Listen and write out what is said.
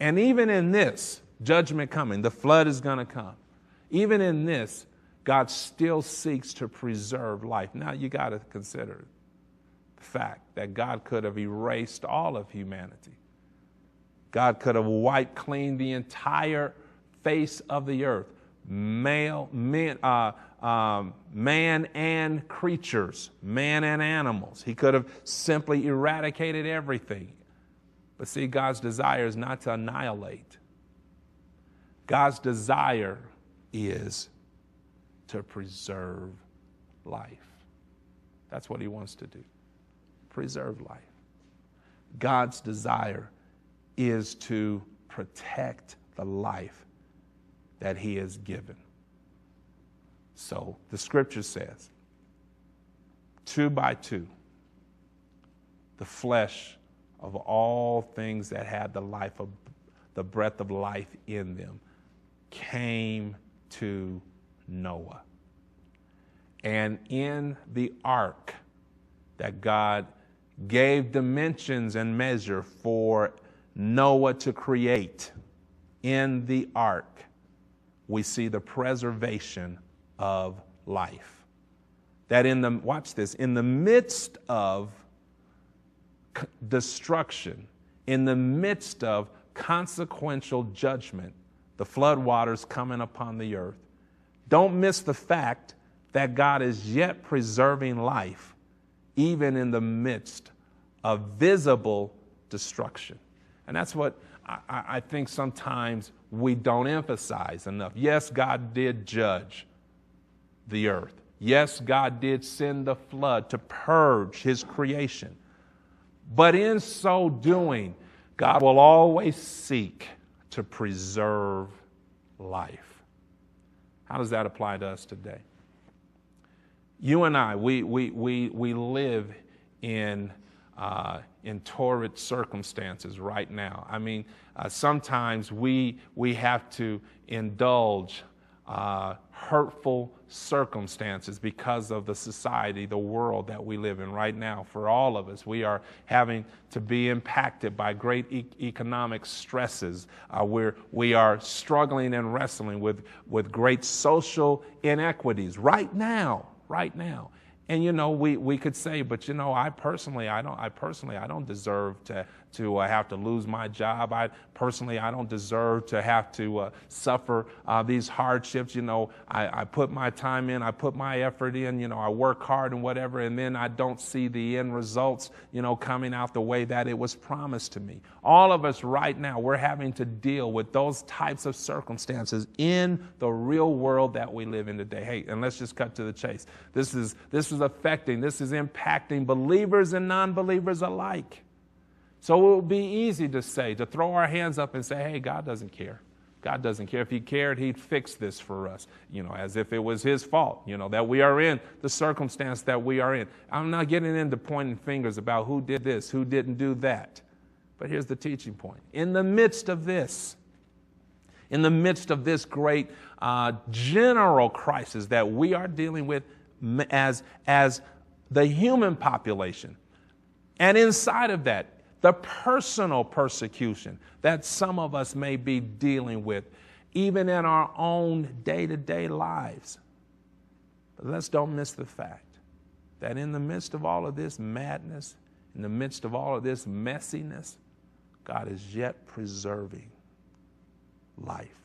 And even in this, judgment coming, the flood is going to come. Even in this, God still seeks to preserve life. Now you got to consider the fact that God could have erased all of humanity. God could have wiped clean the entire face of the earth, man and creatures, man and animals. He could have simply eradicated everything. But see, God's desire is not to annihilate. God's desire is to preserve life. That's what he wants to do. Preserve life. God's desire is to protect the life that he has given. So the scripture says, 2 by 2, the flesh of all things that had the breath of life in them came to Noah. And in the ark that God gave dimensions and measure for Noah to create, in the ark, we see the preservation of life. That watch this, in the midst of destruction, in the midst of consequential judgment, the flood waters coming upon the earth, don't miss the fact that God is yet preserving life, even in the midst of visible destruction. And that's what I think sometimes we don't emphasize enough. Yes, God did judge the earth. Yes, God did send the flood to purge his creation. But in so doing, God will always seek to preserve life. How does that apply to us today? You and I, we live in torrid circumstances right now. I mean, sometimes we have to indulge hurtful circumstances because of the society, the world that we live in right now. For all of us, we are having to be impacted by great economic stresses. We are struggling and wrestling with great social inequities right now. And, you know, we could say, but, you know, I personally don't deserve to have to lose my job. I don't deserve to have to suffer these hardships. You know, I put my time in, I put my effort in, you know, I work hard and whatever, and then I don't see the end results, you know, coming out the way that it was promised to me. All of us right now, we're having to deal with those types of circumstances in the real world that we live in today. Hey, and let's just cut to the chase. This is impacting believers and non-believers alike. So it would be easy to throw our hands up and say, hey, God doesn't care. God doesn't care. If he cared, he'd fix this for us, you know, as if it was his fault, you know, that we are in the circumstance that we are in. I'm not getting into pointing fingers about who did this, who didn't do that. But here's the teaching point. In the midst of this great general crisis that we are dealing with as the human population, and inside of that, the personal persecution that some of us may be dealing with, even in our own day-to-day lives. But let's don't miss the fact that in the midst of all of this madness, in the midst of all of this messiness, God is yet preserving life.